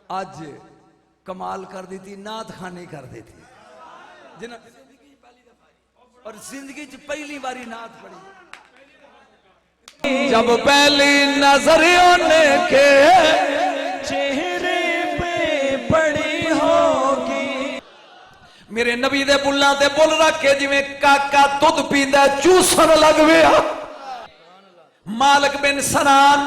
آج کمال کر دی تھی، نعت خانی کر دی تھی اور زندگی چ پہلی باری نعت پڑھی جب پہلی نظر نے کے چہرے پہ پڑی ہوگی میرے نبی دے بلّاں تے بل رکھ کے جویں کاکا دودھ پیندا چوسن لگ پیا۔ مالک بن سنان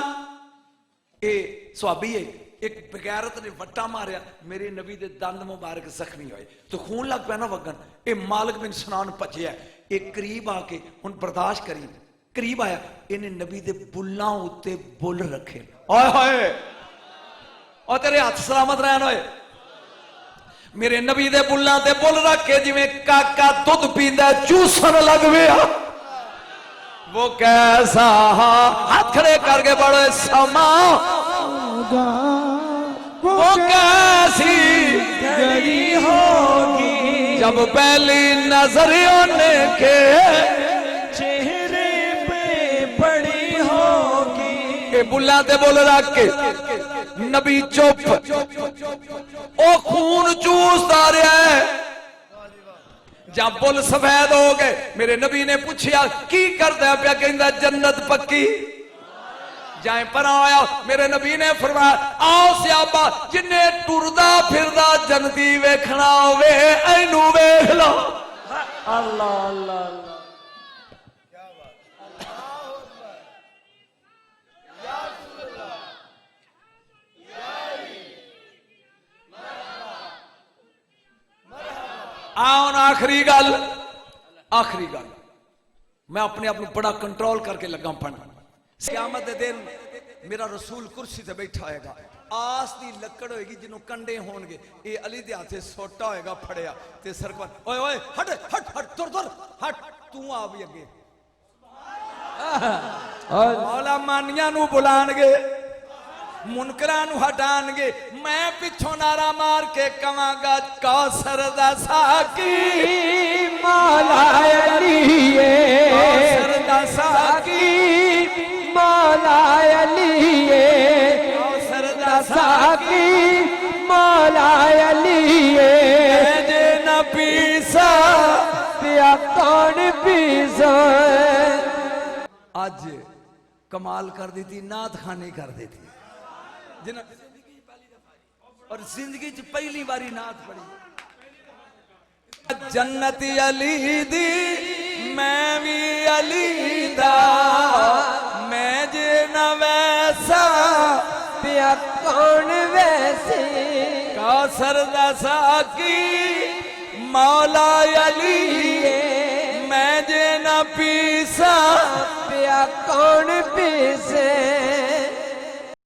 اے صحابی ہے، ایک بغیرت نے وٹا ماریا، میرے نبی دے دند مبارک زخمی ہوئے تو خون لگ پیا نا وگن، اے مالک بن سنان پچیا، ایک قریب آ کے ان برداشت کری، قریب آیا انہیں نبی دے بلاں اتے بل رکھے، آئے ہائے اور تیرے ہاتھ سلامت رہن ہوئے، میرے نبی دے بلاں تے بل رکھ کے جویں کاکا دودھ پیندا چوسن لگ پیا۔ وہ کیسا ہاتھ کھڑے کر کے بڑے سما وہ کیسی گھڑی ہوگی جب پہلی نظر نے کے چہرے پہ پڑی ہوگی کہ بلّاں تے بول رکھ کے نبی چپ او خون چوستا رہا ہے۔ جب بل سفید ہو گئے میرے نبی نے پوچھیا کی کرتا ہے پیا کہندا جنت پکی جائیں پر آیا، میرے نبی نے فرمایا آؤ سیابا جنہیں ٹردا پھردا جنتی ویکھنا ہوئے اینو ویکھ لو۔ اللہ اللہ اللہ آؤں آخری گل میں اپنے آپ بڑا کنٹرول کر کے لگا پڑھنا۔ قیامت دے دن میرا رسول کرسی تے بیٹھا ہوئے گا، آس دی لکڑ ہوئے گی جنہوں کنڈے ہون گے، اے علی دے ہاتھے سوٹا ہوئے گا پھڑیا تے سرکار اوئے اوئے ہٹ ہٹ ہٹ تر ہٹ تو آ بھی اگے مولا مانیاں نو بلان گے، منکراں نو ہٹان گے، میں پچھوں نعرہ مار کے کہاں گا کوثر دا ساقی مولا علی کوثر دا ساقی مولا علی کوثر دا ساقی مولا علی جے نہ پیسا پیا کون پیسا آج کمال کر دی تھی، نعت خانی کر دی تھی اور زندگی چ پہلی باری نعت پڑھی جنتی علی دی میں بھی علی دا میں جے نہ ویسا پیا کون ویسے کوثر دا ساقی مولا علی میں جے نہ پیسا